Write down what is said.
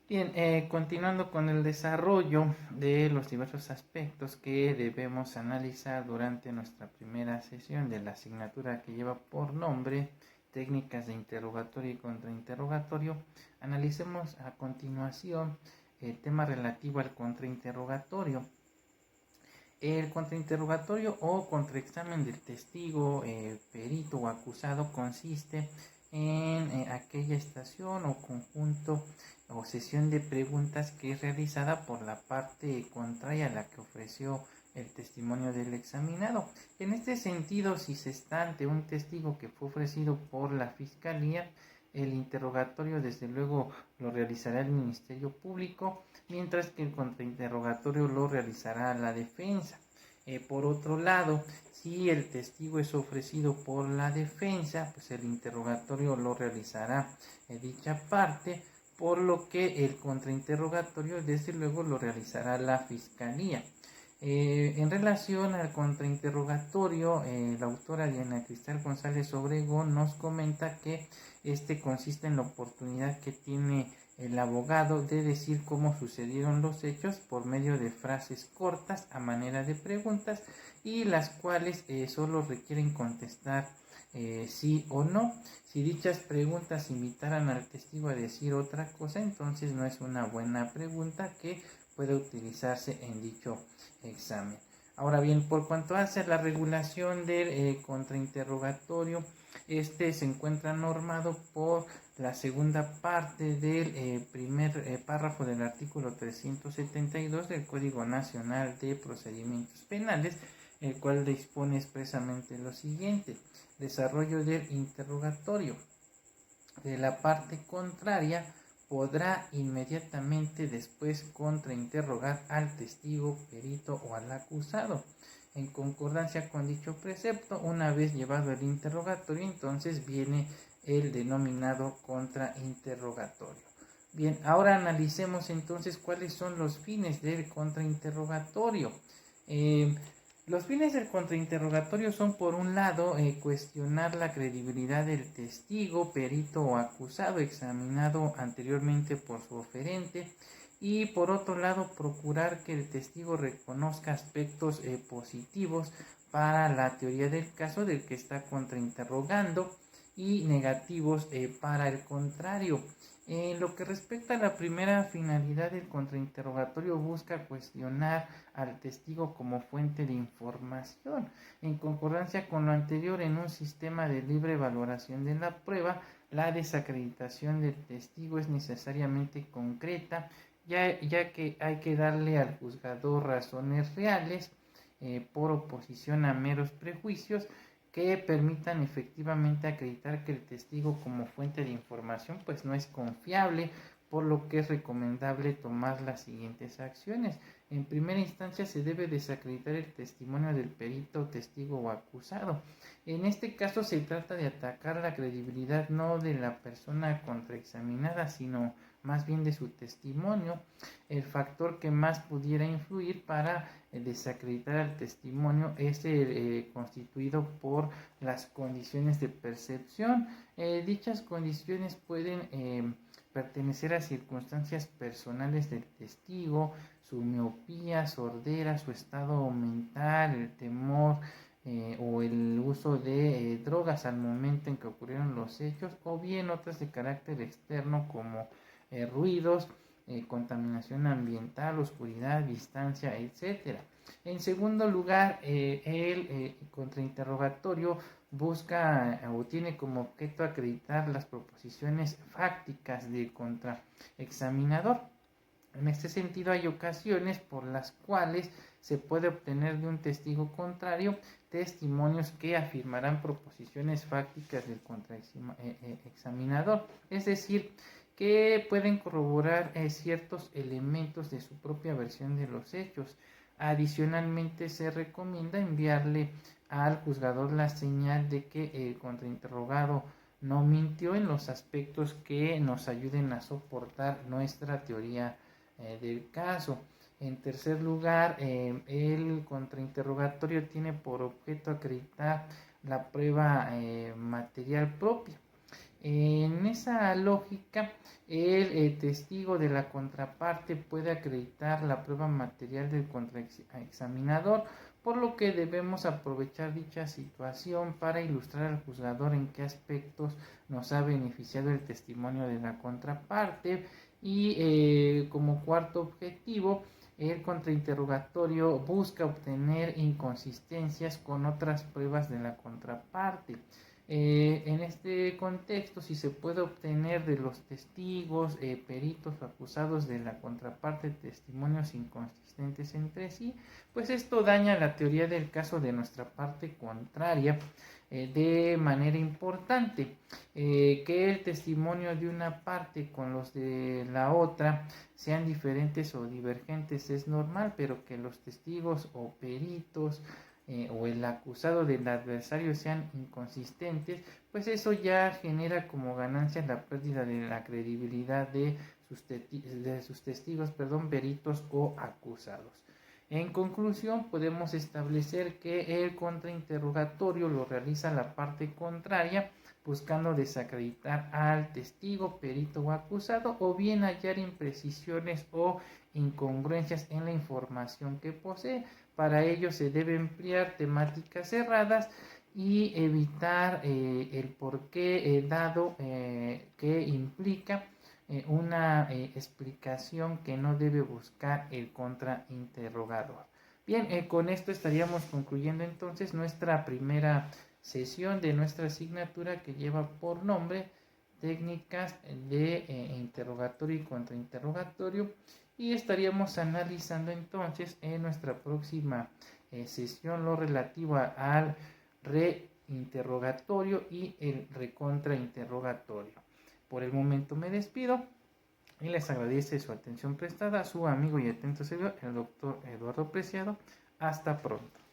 Bien, continuando con el desarrollo de los diversos aspectos que debemos analizar durante nuestra primera sesión de la asignatura que lleva por nombre técnicas de interrogatorio y contrainterrogatorio, analicemos a continuación el tema relativo al contrainterrogatorio. El contrainterrogatorio o contraexamen del testigo, perito o acusado consiste en aquella estación o conjunto o sesión de preguntas que es realizada por la parte contraria a la que ofreció el testimonio del examinado. En este sentido, si se está ante un testigo que fue ofrecido por la Fiscalía, el interrogatorio desde luego lo realizará el Ministerio Público, mientras que el contrainterrogatorio lo realizará la defensa. Por otro lado, si el testigo es ofrecido por la defensa, pues el interrogatorio lo realizará dicha parte, por lo que el contrainterrogatorio desde luego lo realizará la Fiscalía. En relación al contrainterrogatorio, la autora Diana Cristal González Obregón nos comenta que este consiste en la oportunidad que tiene el abogado de decir cómo sucedieron los hechos por medio de frases cortas a manera de preguntas y las cuales solo requieren contestar sí o no. Si dichas preguntas invitaran al testigo a decir otra cosa, entonces no es una buena pregunta que puede utilizarse en dicho examen. Ahora bien, por cuanto hace a la regulación del contrainterrogatorio, este se encuentra normado por la segunda parte del primer párrafo del artículo 372 del Código Nacional de Procedimientos Penales, el cual dispone expresamente lo siguiente: desarrollo del interrogatorio de la parte contraria podrá inmediatamente después contrainterrogar al testigo, perito o al acusado. En concordancia con dicho precepto, una vez llevado el interrogatorio, entonces viene el denominado contrainterrogatorio. Bien, ahora analicemos entonces cuáles son los fines del contrainterrogatorio. Eh, los fines del contrainterrogatorio son, por un lado, cuestionar la credibilidad del testigo, perito o acusado examinado anteriormente por su oferente, y por otro lado, procurar que el testigo reconozca aspectos positivos para la teoría del caso del que está contrainterrogando y negativos para el contrario. En lo que respecta a la primera finalidad, del contrainterrogatorio busca cuestionar al testigo como fuente de información. En concordancia con lo anterior, en un sistema de libre valoración de la prueba, la desacreditación del testigo es necesariamente concreta, ya que hay que darle al juzgador razones reales por oposición a meros prejuicios que permitan efectivamente acreditar que el testigo como fuente de información pues no es confiable, por lo que es recomendable tomar las siguientes acciones. En primera instancia, se debe desacreditar el testimonio del perito, testigo o acusado. En este caso se trata de atacar la credibilidad no de la persona contraexaminada, sino más bien de su testimonio. El factor que más pudiera influir para desacreditar al testimonio es constituido por las condiciones de percepción. Dichas condiciones pueden pertenecer a circunstancias personales del testigo, su miopía, sordera, su estado mental, el temor o el uso de drogas al momento en que ocurrieron los hechos, o bien otras de carácter externo como ruidos, contaminación ambiental, oscuridad, distancia, etcétera. En segundo lugar, el contrainterrogatorio busca o tiene como objeto acreditar las proposiciones fácticas del contraexaminador. En este sentido, hay ocasiones por las cuales se puede obtener de un testigo contrario testimonios que afirmarán proposiciones fácticas del contraexaminador, es decir, que pueden corroborar ciertos elementos de su propia versión de los hechos. Adicionalmente, se recomienda enviarle al juzgador la señal de que el contrainterrogado no mintió en los aspectos que nos ayuden a soportar nuestra teoría del caso. En tercer lugar, el contrainterrogatorio tiene por objeto acreditar la prueba material propia. En esa lógica, el testigo de la contraparte puede acreditar la prueba material del contraexaminador, por lo que debemos aprovechar dicha situación para ilustrar al juzgador en qué aspectos nos ha beneficiado el testimonio de la contraparte. Y como cuarto objetivo, el contrainterrogatorio busca obtener inconsistencias con otras pruebas de la contraparte. En este contexto, si se puede obtener de los testigos, peritos o acusados de la contraparte testimonios inconsistentes entre sí, pues esto daña la teoría del caso de nuestra parte contraria de manera importante. Que el testimonio de una parte con los de la otra sean diferentes o divergentes es normal, pero que los testigos o peritos o el acusado del adversario sean inconsistentes, pues eso ya genera como ganancia la pérdida de la credibilidad de sus testigos, peritos o acusados. En conclusión, podemos establecer que el contrainterrogatorio lo realiza la parte contraria, buscando desacreditar al testigo, perito o acusado, o bien hallar imprecisiones o incongruencias en la información que posee. Para ello se debe emplear temáticas cerradas y evitar el porqué dado que implica una explicación que no debe buscar el contrainterrogador. Bien, con esto estaríamos concluyendo entonces nuestra primera sesión de nuestra asignatura, que lleva por nombre técnicas de interrogatorio y contrainterrogatorio, y estaríamos analizando entonces en nuestra próxima sesión lo relativo al reinterrogatorio y el recontrainterrogatorio. Por el momento me despido y les agradece su atención prestada a su amigo y atento servidor, el doctor Eduardo Preciado. Hasta pronto.